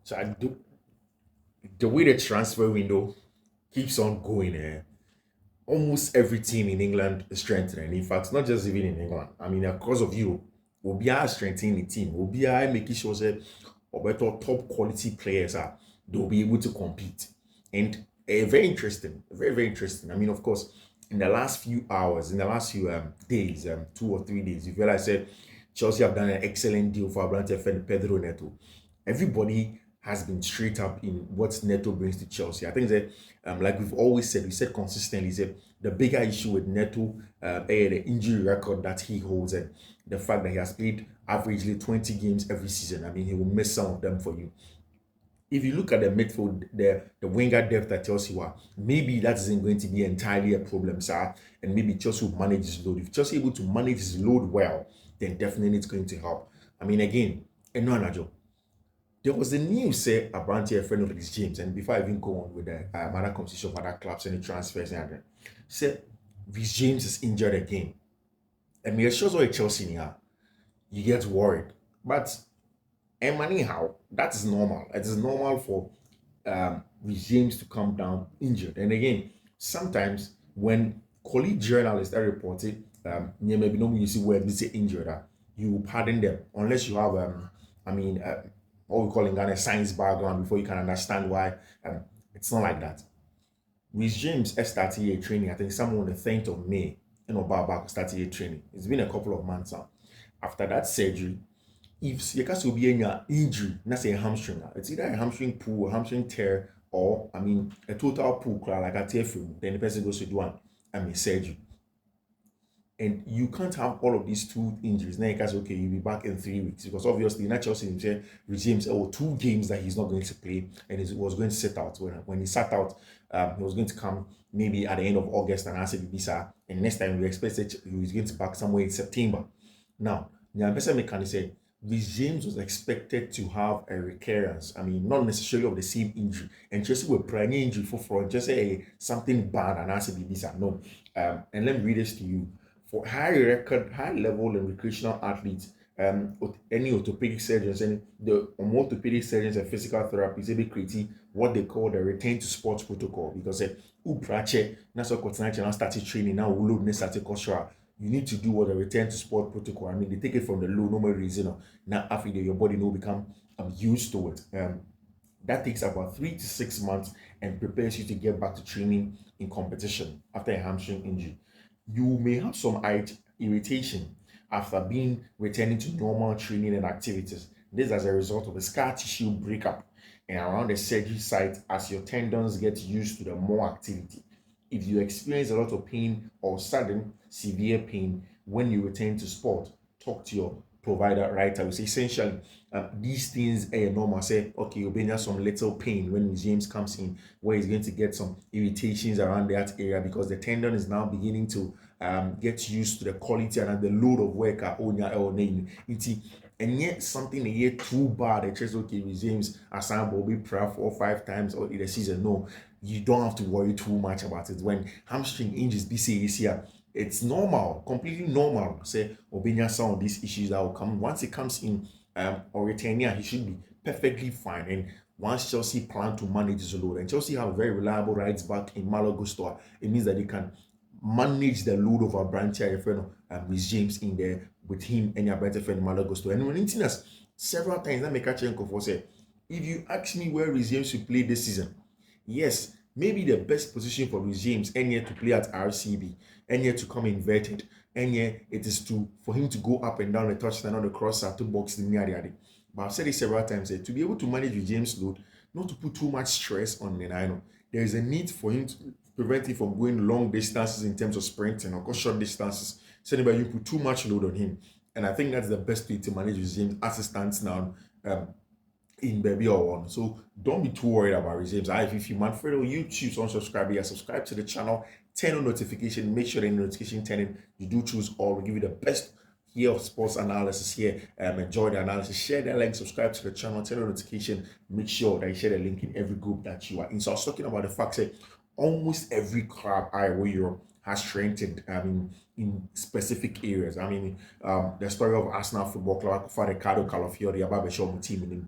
So I do the way the transfer window keeps on going. Almost every team in England is strengthening. In fact, not just even in England. I mean, across of Europe, we are strengthening the team. We are making sure that better top quality players are they'll be able to compete. And very interesting, very very interesting. I mean, of course, in the last few hours, in the last few days, 2 or 3 days, you realize that Chelsea have done an excellent deal for Abrante and Pedro Neto. Everybody has been straight up in what Neto brings to Chelsea. I think that, like we've always said, we said consistently, said the bigger issue with Neto, the injury record that he holds, and the fact that he has played averagely 20 games every season. I mean, he will miss some of them for you. If you look at the midfield, the winger depth at Chelsea were, maybe that isn't going to be entirely a problem, sir. And maybe Chelsea will manage his load. If Chelsea able to manage his load well, then definitely it's going to help. I mean, again, and no Anajo. There was the news say Abranti, a friend of Reece James, and before I even go on with the other conversation of other clubs and the transfers and everything, said Reece James is injured again. And me assures all Chelsea now, you get worried. But anyhow, that is normal. It is normal for regimes to come down injured. And again, sometimes when colleague journalists are reporting, maybe no you see where they say injured, you will pardon them unless you have, I mean, what we call in Ghana a science background before you can understand why it's not like that. Reece James started year training, I think someone on the 10th of May, back started year training. It's been a couple of months now. After that surgery, if you can be any injury, not say a hamstring, it's either a hamstring pull, a hamstring tear, or I mean a total pull, like a tear film, then the person goes to do surgery. And you can't have all of these two injuries. Now you can say, okay, you'll be back in 3 weeks. Because obviously, not Chelsea himself resumes 2 games that he's not going to play and he was going to sit out. When he sat out, he was going to come maybe at the end of August and answer the visa. And next time we expect that he was going to back somewhere in September. Now, Nyambesa Mekani said, Reece James was expected to have a recurrence. I mean, not necessarily of the same injury. And Chelsea were primary injury for front, just say something bad and answer the visa. No. And let me read this to you for high record, high level and recreational athletes, any orthopedic surgeons and the orthopedic surgeons and physical therapists, they create what they call the return to sports protocol because uprache that's what continental started training now load necessary cultural. You need to do what the return to sport protocol. I mean, they take it from the low normal reason. Now after your body will become used to it. That takes about 3 to 6 months and prepares you to get back to training in competition after a hamstring injury. You may have some irritation after being returning to normal training and activities. This as a result of a scar tissue breakup and around the surgery site as your tendons get used to the more activity. If you experience a lot of pain or sudden severe pain when you return to sport, talk to your provider right away. So essentially, these things are normal. Say, okay, you'll be some little pain when James comes in, where he's going to get some irritations around that area because the tendon is now beginning to get used to the quality and the load of work at Onya or name. And yet something a year too bad. It says okay, James Asan will be 4 or 5 times or in the season. No, you don't have to worry too much about it. When hamstring injuries BCAC here, it's normal, completely normal. Say Obenya some of these issues that will come once it comes in or return here, he should be perfectly fine. And once Chelsea plan to manage his load, and Chelsea have a very reliable rights back in Malo Gusto, it means that they can manage the load of our branch friend with James in there with him and your better friend Malo Gusto. And when it's us several times that make a change for say, if you ask me where Reece James should play this season, yes, maybe the best position for Reece James any year to play at RCB, any year to come inverted, any year it is to for him to go up and down the touchline or the crosser to box the near. But I've said it several times to be able to manage with James load, not to put too much stress on the know there is a need for him to prevent him from going long distances in terms of sprinting or go short distances. So anybody you put too much load on him. And I think that's the best way to manage with James as it stands now. In baby or one. So don't be too worried about regimes. Fiifi-Manfred on YouTube, so unsubscribe here, subscribe to the channel, turn on notification, make sure the notification turning. You do choose all. We'll give you the best here of sports analysis here. Enjoy the analysis, share the link, subscribe to the channel, turn on notification, make sure that you share the link in every group that you are in. So I was talking about the fact that almost every club I where Europe has strengthened. I mean, in specific areas. I mean, the story of Arsenal Football Club for Ricardo Calafiori, Ababeshomu team in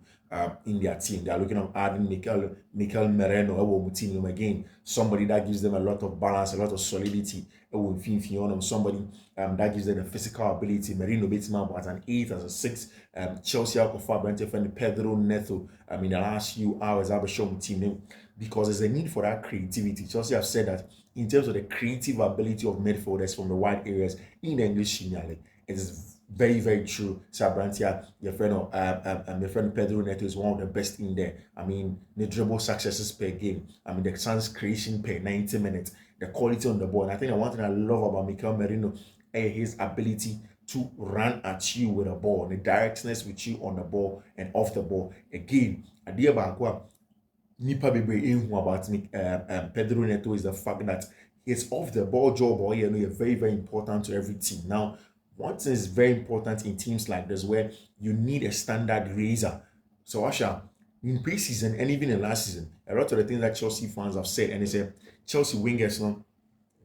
in their team. They are looking at adding Mikel Mereno team again. Somebody that gives them a lot of balance, a lot of solidity. Somebody that gives them the physical ability. Merino beats man as an 8, as a 6. Chelsea Alcofa, Brentford, Pedro Neto. In the last few hours, I've shown team name because there's a need for that creativity. Chelsea have said that in terms of the creative ability of midfielders from the wide areas in the English Premier League, it is very, very true. Sabrantia, your friend Pedro Neto is one of the best in there. The dribble successes per game. The chance creation per 90 minutes. The quality on the ball. And I think the one thing I love about Mikel Merino is his ability to run at you with a ball, the directness with you on the ball and off the ball. Again, Adia Bakwa, Nipa Bebe about me, Pedro Neto is the fact that his off the ball job or very, very important to every team. Now, one thing is very important in teams like this where you need a standard raiser. So Asha, in preseason and even in last season, a lot of the things that Chelsea fans have said, and they say Chelsea wingers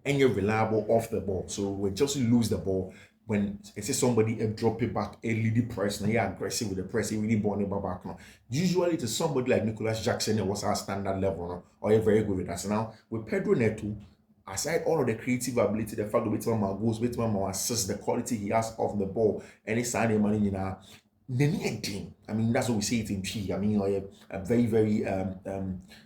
and you're reliable off the ball. So when Chelsea lose the ball, when it's somebody drop it back, a lead the press, and you're aggressive with the press, you really born it back now. Usually it's somebody like Nicholas Jackson that was our standard level, or you're very good with that. So now with Pedro Neto, aside all of the creative ability, the fact that Whitman goes, Whitman assists, the quality he has off the ball, and he's signing money that's what we say it in P. A very, very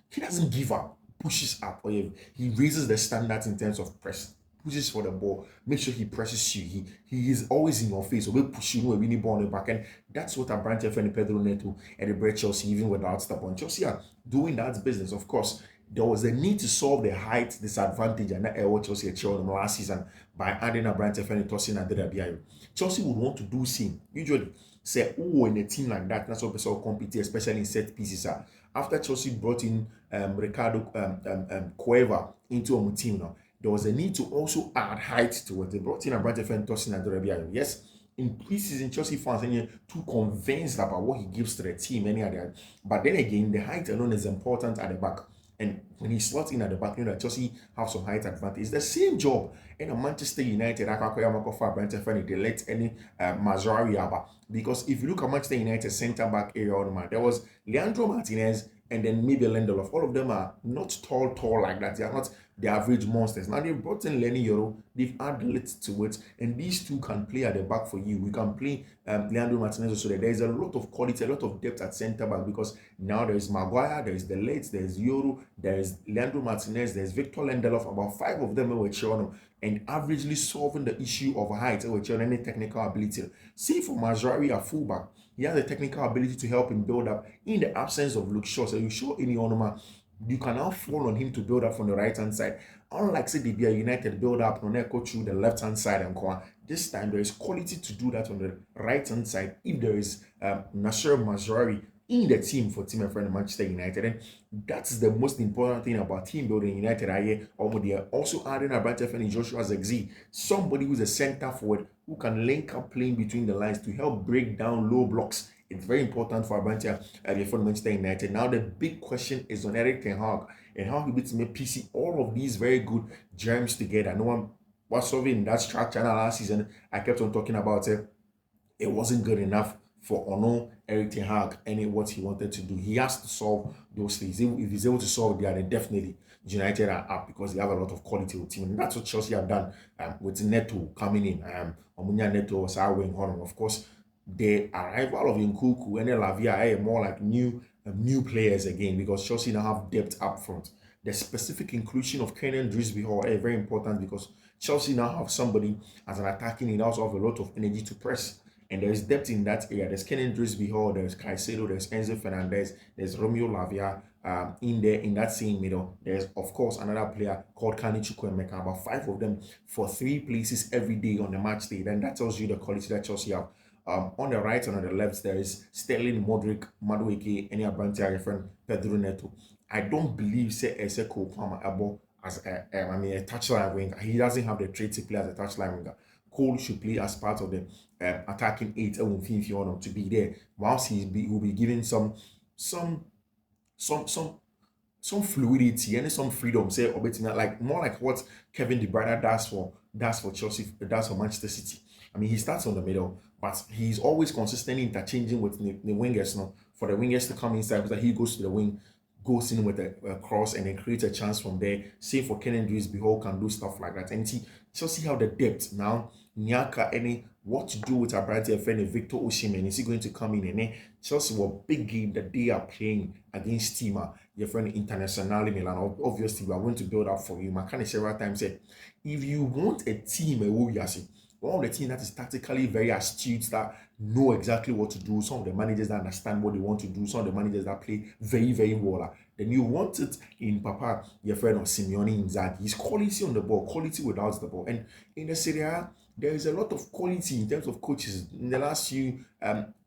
he doesn't give up, pushes up, or he raises the standards in terms of press, pushes for the ball, make sure he presses you. He is always in your face, or will push you, really ball on the back, and that's what a branch friend Pedro Neto and the bread Chelsea, even without the ball. Chelsea are doing that business, of course. There was a need to solve the height disadvantage and that Chelsea achieved last season by adding a branch friend Tosin and Dedabiayo. Chelsea would want to do same. Usually, say, in a team like that, that's what we saw compete, especially in set pieces. After Chelsea brought in Ricardo Cueva into a team now, there was a need to also add height to it. They brought in a branch friend Tosin and Dedabiayo. Yes, in preseason, Chelsea fans are too convinced about what he gives to the team. But then again, the height alone is important at the back. And when he slots in at the back, that Chelsea have some height advantage. It's the same job in a Manchester United. They let any Mazraoui. Because if you look at Manchester United centre back area, there was Leandro Martinez and then maybe Lindelof. All of them are not tall like that. They are not the average monsters. Now they've brought in Lenny Yoro, they've added lit to it, and these two can play at the back for you. We can play Leandro Martinez so that there is a lot of quality, a lot of depth at centre back because now there is Maguire, there is the Leeds, there is Yoro, there is Leandro Martinez, there is Victor Lindelof. About 5 of them were shown and averagely solving the issue of height with any technical ability. See for Mazraoui, a fullback, he has the technical ability to help him build up in the absence of Luke Shaw. So you show any Onoma, you can now fall on him to build up from the right hand side. Unlike say the United build up on Echo through the left hand side and Kwa. This time there is quality to do that on the right hand side. If there is Nasser Mazraoui in the team for team friend Manchester United, and that's the most important thing about team building United. They are also adding a branch friend in Joshua Zexi, somebody who's a center forward who can link up playing between the lines to help break down low blocks. It's very important for Abrante for Manchester United. Now the big question is on Eric Ten Hag and how he beats me PC all of these very good germs together. No one was solving that structure last season. I kept on talking about it. It wasn't good enough for Ono Eric Ten Hag and what he wanted to do. He has to solve those things. If he's able to solve that, then definitely United are up because they have a lot of quality with team. And that's what Chelsea have done with Neto coming in. Omunya Neto was our wing horn. Of course, the arrival of Nkunku and Lavia are more like new players again because Chelsea now have depth up front. The specific inclusion of Kenan Drisby Hall is very important because Chelsea now have somebody as an attacking and also have a lot of energy to press. And there's depth in that area. There's Kenan Drisby Hall, there's Caicedo, there's Enzo Fernandez, there's Romeo Lavia in there in that same middle. There's of course another player called Kani Chukwuemeka, about 5 of them for 3 places every day on the match day. Then that tells you the quality that Chelsea have. On the right and on the left, there is Sterling, Modric, Madueke, any Abrantia friend, Pedro Neto. I don't believe say Eseko Kwama Abo as a touchline winger. He doesn't have the traits to play as a touchline winger. Cole should play as part of the attacking 8 if you want him to be there. Whilst he will be given some fluidity and some freedom, say like more like what Kevin De Bruyne does for Chelsea, does for Manchester City. He starts on the middle, but he's always consistently interchanging with the wingers for the wingers to come inside, because he goes to the wing, goes in with a cross and then creates a chance from there. Same for Kenan Behold can do stuff like that. And see, Chelsea have the depth now. Nyaka, any what to do with our brand friend Victor Osimhen? Is he going to come in? And then Chelsea were big game that they are playing against Tima, your friend Internazionale Milan. Obviously, we are going to build up for you. I kind of several times said, if you want a team, one of the teams that is tactically very astute, that know exactly what to do, some of the managers that understand what they want to do, some of the managers that play very, very well, then you want it in Papa, your friend of Simeone Inzaghi. He's quality on the ball, quality without the ball. And in the Serie A, there is a lot of quality in terms of coaches. In the last few,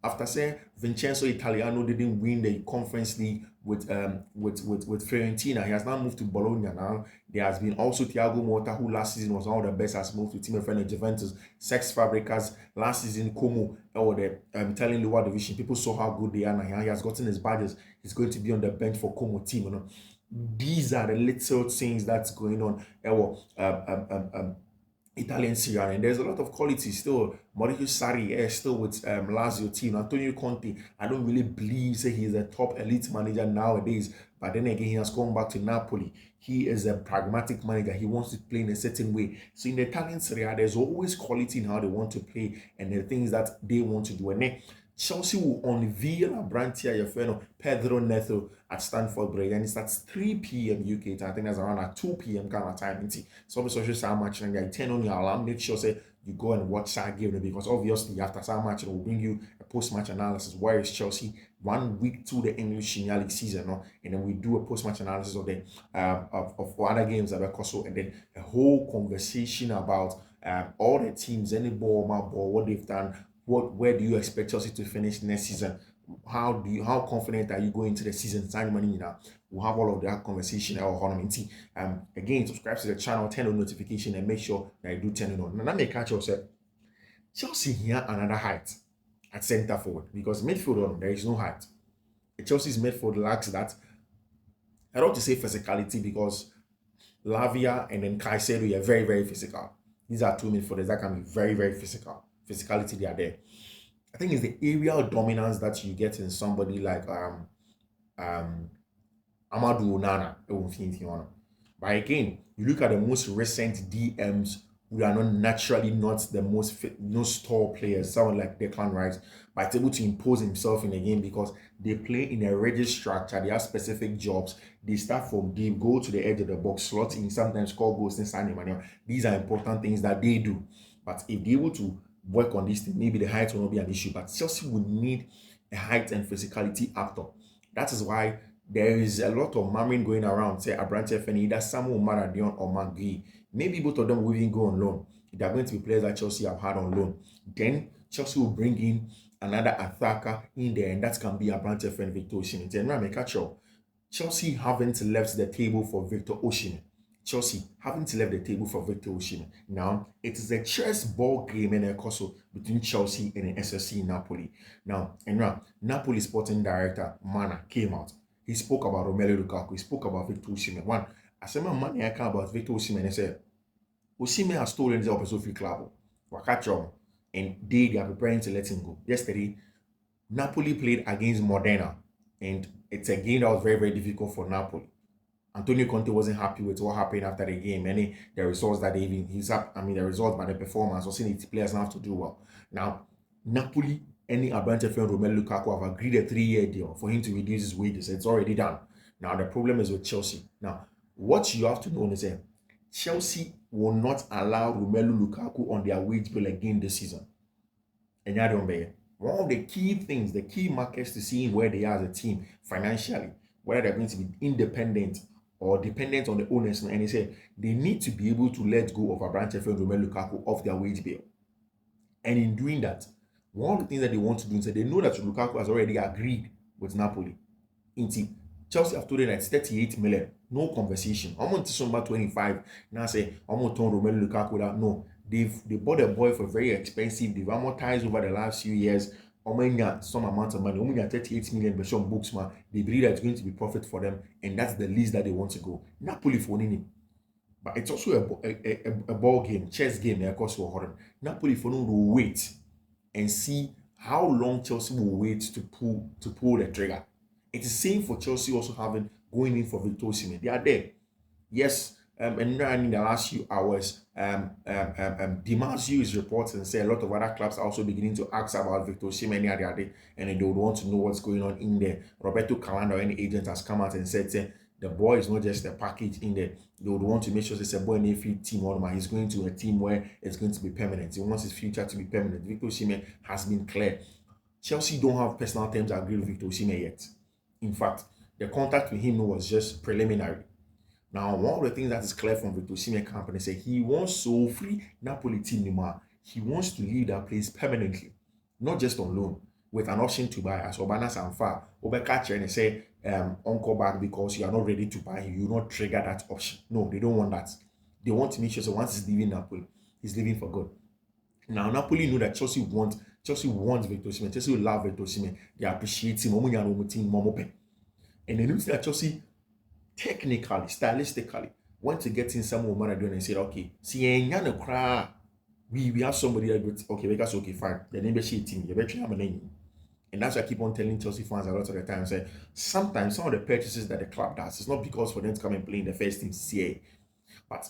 after saying Vincenzo Italiano didn't win the Conference League with Fiorentina, he has now moved to Bologna now. There has been also Thiago Motta, who last season was one of the best, has moved to Team friend Juventus. Sex Fabregas, last season, Como, or the Italian lower division. People saw how good they are now. He has gotten his badges. He's going to be on the bench for Como team. These are the little things that's going on. Italian Serie A, and there's a lot of quality still. Mauricio Sarri is still with Lazio team. Antonio Conte, I don't really believe he's a top elite manager nowadays, but then again, he has come back to Napoli. He is a pragmatic manager. He wants to play in a certain way. So in the Italian Serie A, there's always quality in how they want to play and the things that they want to do. And then Chelsea will unveil a brand here, your friend Pedro Neto at Stamford Bridge, and it's at 3 p.m. UK time. I think that's around at 2 p.m. Ghana time. So social side match and I turn on your alarm. Make sure say you go and watch that game, because obviously after that match it will bring you a post-match analysis. Where is Chelsea 1 week to the English Premier League season, and then we do a post-match analysis of the of other games that are also, and then a whole conversation about all the teams, any ball, my ball, what they've done. Where do you expect Chelsea to finish next season? How confident are you going into the season? Sign money now. We'll have all of that conversation at our again, subscribe to the channel, turn on notification, and make sure that you do turn it on. Now, let me catch yourself. Chelsea here another height at centre forward, because midfield there is no height. Chelsea's midfield lacks that. I don't want to say physicality, because Lavia and then Caicedo are very, very physical. These are two midfielders that can be very, very physical. Physicality, they are there. I think it's the aerial dominance that you get in somebody like Amadou Onana. But again, you look at the most recent DMs, we are not naturally not the most tall players. Someone like Declan Rice, but it's able to impose himself in the game because they play in a rigid structure. They have specific jobs. They start from deep, go to the edge of the box, slot in, sometimes score goals inside the manual. These are important things that they do. But if they're able to work on this thing, maybe the height will not be an issue. But Chelsea would need a height and physicality actor. That is why there is a lot of murmuring going around. Say Abrante FN, either Samuel Maradion or Magui. Maybe both of them will even go on loan. They are going to be players that Chelsea have had on loan. Then Chelsea will bring in another attacker in there, and that can be Abrante FN, Victor Osimhen. And remember, catch up. Chelsea haven't left the table for Victor Osimhen. Chelsea haven't left the table for Victor Osimhen. Now, it is a chess ball game in a course between Chelsea and the SSC Napoli. Now, Napoli sporting director, Mana, came out. He spoke about Romelu Lukaku. He spoke about Victor Osimhen. One, I said, my money I can about Victor Osimhen. I said, Osimhen has stolen the opposite club. And they are preparing to let him go. Yesterday, Napoli played against Modena. And it's a game that was very, very difficult for Napoli. Antonio Conte wasn't happy with what happened after the game. The results that the results by the performance was saying the players now have to do well. Now, Napoli, Abrante friend Romelu Lukaku have agreed a 3-year deal for him to reduce his wages. It's already done. Now, the problem is with Chelsea. Now, what you have to know is that Chelsea will not allow Romelu Lukaku on their wage bill again this season. And one of the key things, the key markers to seeing where they are as a team financially, whether they're going to be independent or dependent on the owners, and they say they need to be able to let go of Abrante and Romelu Lukaku off their wage bill. And in doing that, one of the things that they want to do is that they know that Lukaku has already agreed with Napoli. Chelsea have told them that it's 38 million, no conversation. I'm going to somebody 25. Now say I'm going to turn Romelu Lukaku that no. They bought a boy for very expensive. They've amortized over the last few years. Some amount of money, 38 million but some books, man. They believe that it's going to be profit for them, and that's the least that they want to go. Napoli for him. But it's also a ball game, chess game, of course, for Napoli for him to wait and see how long Chelsea will wait to pull the trigger. It is same for Chelsea also having going in for Victor Osimhen. They are there. Yes, and now in the last few hours, Dimasio is reporting and say a lot of other clubs are also beginning to ask about Victor Osimhen and they would want to know what's going on in there. Roberto Calando, any agent, has come out and said, the boy is not just a package in there. They would want to make sure it's a boy in a free team or he's going to a team where it's going to be permanent. He wants his future to be permanent. Victor Osimhen has been clear. Chelsea don't have personal terms agreed with Victor Osimhen yet. In fact, the contact with him was just preliminary. Now, one of the things that is clear from Victor Osimhen company say he wants so free Napoli team anymore. He wants to leave that place permanently, not just on loan, with an option to buy. As Obana Sanfa, Obeka and say, Uncle back because you are not ready to buy him. You not trigger that option. No, they don't want that. They want to make sure so once he's leaving Napoli, he's leaving for good. Now, Napoli know that Chelsea wants Victor Osimhen. Chelsea will love Victor Osimhen. They appreciate him. And they know that Chelsea technically, stylistically, want to get in some more Maradona and say, okay, see, we have somebody that goes, okay, because okay, fine. The name she team, you better have a name. And that's why I keep on telling Chelsea fans a lot of the time. Say sometimes some of the purchases that the club does, it's not because for them to come and play in the first team CA, but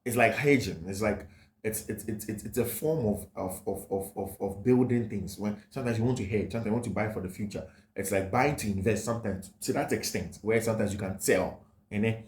it's like hedging. It's like it's a form of building things. When sometimes you want to hedge, sometimes you want to buy for the future. It's like buying to invest sometimes to that extent, where sometimes you can sell. And then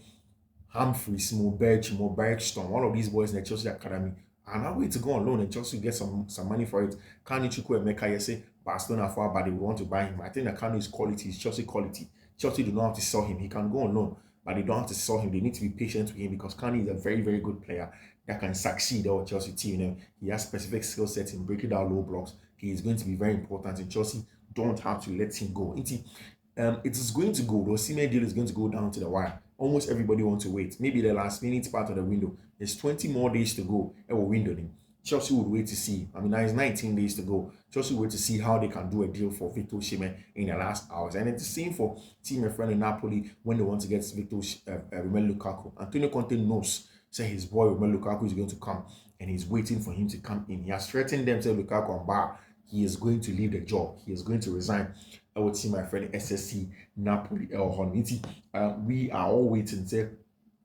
Humphreys, Mo Bergstrom, all of these boys in the Chelsea Academy are now waiting to go on loan and Chelsea get some money for it. Kanu Chukwuemeka, you say Barcelona for but they want to buy him. I think that Kanu is quality, is Chelsea quality. Chelsea do not have to sell him. He can go on loan, but they don't have to sell him. They need to be patient with him because Kanu is a very, very good player that can succeed our Chelsea team. You know, he has specific skill sets in breaking down low blocks. He is going to be very important, and Chelsea don't have to let him go. It is going to go. The Osimhen deal is going to go down to the wire. Almost everybody wants to wait. Maybe the last minute part of the window. There's 20 more days to go. It will window them. Chelsea would wait to see. I mean, now it's 19 days to go. Chelsea would wait to see how they can do a deal for Victor Osimhen in the last hours. And it's the same for team and friend in Napoli when they want to get Victor Romelu Lukaku. Antonio Conte knows, say his boy Romelu Lukaku is going to come, and he's waiting for him to come in. He has threatened them, say Lukaku on bar. He is going to leave the job. He is going to resign. I would see my friend SSC Napoli El Horniti. We are all waiting. Say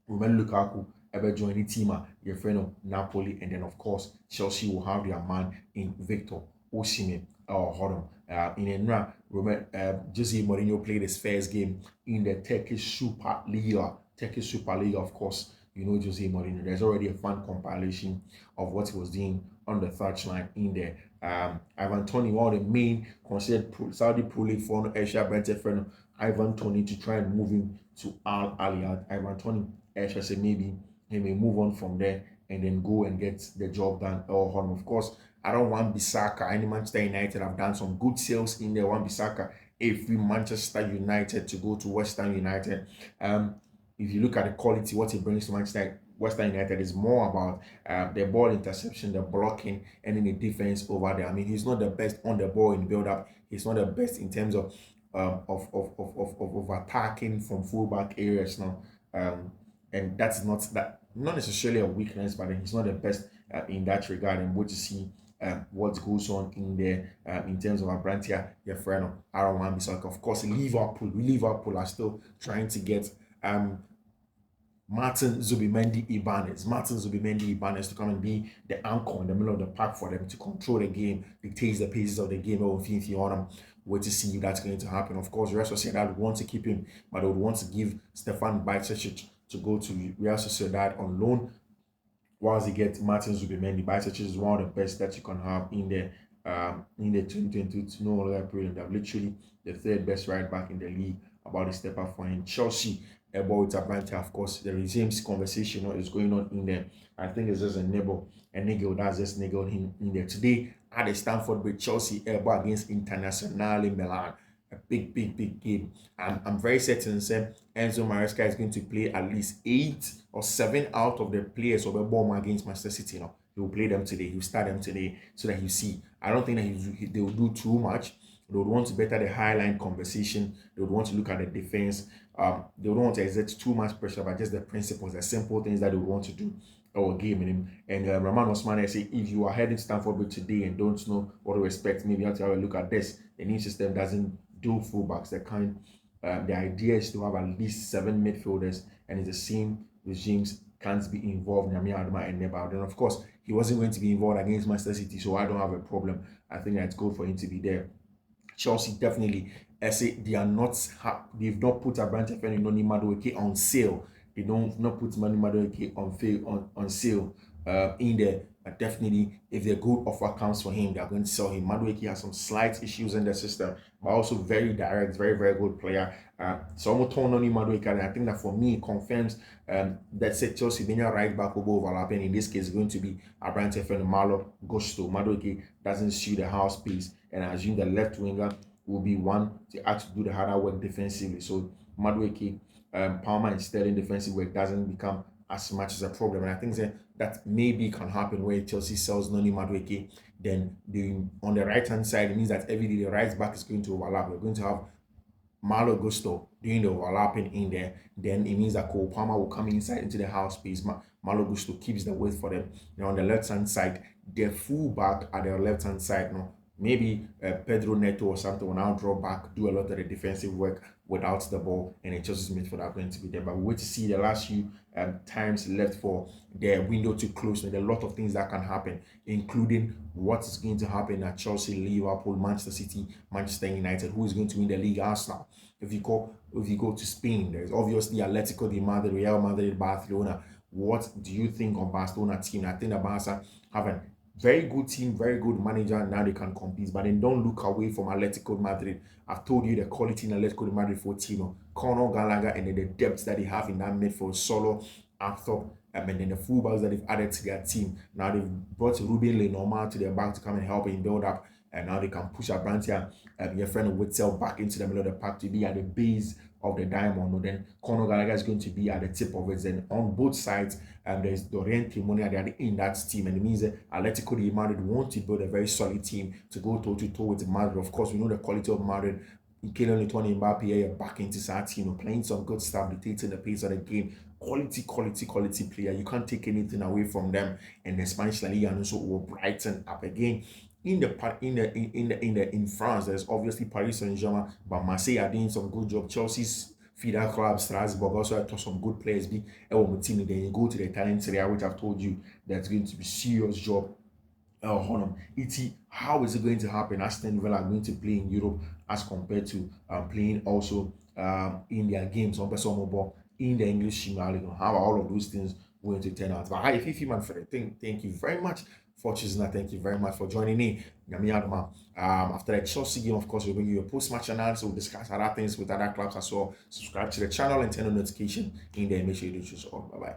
Romelu Lukaku ever join the team, your friend of Napoli, and then of course Chelsea will have their man in Victor Osimhen or in Enra. Jose Mourinho played his first game in the Turkish Super Liga, of course. You know Jose Mourinho. There's already a fun compilation of what he was doing on the touchline in there. Ivan Toney, one of the main considered Saudi Pro League for Asia Brentford friend Ivan Toney to try and move him to Al Aliyad. Ivan Toney, Asia said maybe he may move on from there and then go and get the job done. Of course, I don't want Bissaka. Any Manchester United have done some good sales in there. One Bissaka, if we Manchester United to go to West Ham United. If you look at the quality, what he brings to West Ham United is more about the ball interception, the blocking, and in the defense over there. I mean, he's not the best on the ball in build-up. He's not the best in terms of attacking from fullback areas now. And that's not necessarily a weakness, but he's not the best in that regard. And we'll to see what goes on in there in terms of Abrantia, your friend Aaron Wan-Bissaka. Of course, Liverpool are still trying to get Martin Zubimendi Ibanez to come and be the anchor in the middle of the park for them to control the game, dictate the paces of the game. Wait to see if that's going to happen. Of course, Real Sociedad would want to keep him, but they would want to give Stefan Bajcetic to go to Real Sociedad on loan whilst he gets Martin Zubimendi. Bajcetic is one of the best that you can have in the 2022 no longer period. They're literally the third best right back in the league. About the step up for him. Chelsea about Atlanta, of course, the James conversation is going on in there. I think it's just a niggle that's just niggled him in there. Today at the Stamford Bridge, Chelsea against Internazionale Milan. A big game. I'm very certain that Enzo Maresca is going to play at least 8 or 7 out of the players of the ball against Manchester City. Now he will play them today. He will start them today so that you see. I don't think that they will do too much. They would want to better the highline conversation. They would want to look at the defense. They don't want to exert too much pressure, but just the principles, the simple things that they would want to do our game in him. And Roman Osimhen say, if you are heading to Stamford Bridge today and don't know what to expect, maybe you have to have a look at this. The new system doesn't do fullbacks. The idea is to have at least 7 midfielders, and it's the same regimes can't be involved in Yami Adama and Nebal. And of course, he wasn't going to be involved against Manchester City, so I don't have a problem. I think that's good for him to be there. Chelsea definitely, I say they are not, they've not put a branch of any Noni Madueke on sale. They don't not put Noni Madueke on sale in there. But definitely, if the good offer comes for him, they're going to sell him. Madueke has some slight issues in the system, but also very direct, very, very good player. So I'm going to turn on Madueke, and I think that for me, it confirms that said Chelsea being a right back will be overlapping. In this case, going to be a branch of Malo Gusto. Madueke doesn't suit the house piece, and I assume the left winger will be one to actually do the harder work defensively. So Madueke, Palmer and Sterling defensive work doesn't become as much as a problem. And I think that maybe can happen where Chelsea sells Noni Madueke. Then on the right hand side, it means that every day the right back is going to overlap. We're going to have Malo Gusto doing the overlapping in there. Then it means that Cole Palmer will come inside into the half space. Malo Gusto keeps the weight for them. Now on the left hand side, the full back at the left hand side now. Maybe Pedro Neto or something will now draw back, do a lot of the defensive work without the ball, and it just Chelsea's midfield are going to be there. But we wait to see the last few times left for the window to close. And there are a lot of things that can happen, including what is going to happen at Chelsea, Liverpool, Manchester City, Manchester United, who is going to win the league, Arsenal. If you go to Spain, there's obviously Atletico de Madrid, Real Madrid, Barcelona. What do you think of Barcelona team? I think that Barca have a very good team, very good manager, and now they can compete. But then don't look away from Atletico Madrid. I've told you the quality in Atletico Madrid for Tino, Conor Gallagher, and then the depth that they have in that midfield, Solo, Arthur, and then the fullbacks that they've added to their team. Now they've brought Ruben Lenormand to their back to come and help in build up. And now they can push Abrantia, your friend Witzel, back into the middle of the park to be at the base of the diamond. And then Conor Gallagher is going to be at the tip of it. Then on both sides, there's Dorian Timoni in that team. And it means that Atletico de Madrid want to build a very solid team to go toe-to-toe with Madrid. Of course, we know the quality of Madrid. Kylian Mbappe back into Sartino, playing some good stuff, dictating the pace of the game. Quality player. You can't take anything away from them. And the Spanish La Liga and also will brighten up again. In France, there's obviously Paris Saint-Germain, but Marseille are doing some good job. Chelsea's feeder club, Strasbourg, also have some good players. Then you go to the Italian Serie A, which I've told you that's going to be serious job. How is it going to happen? Aston Villa are going to play in Europe as compared to playing also in their games on Pesomoball in the English Premier League. How are all of those things going to turn out? But hi, Fiifi-Manfred, thank you very much for choosing. Thank you very much for joining me. After the Chelsea game, of course, we'll bring you a post-match analysis. We'll discuss other things with other clubs as well. Subscribe to the channel and turn on notification in there. Make sure you do so. Bye bye.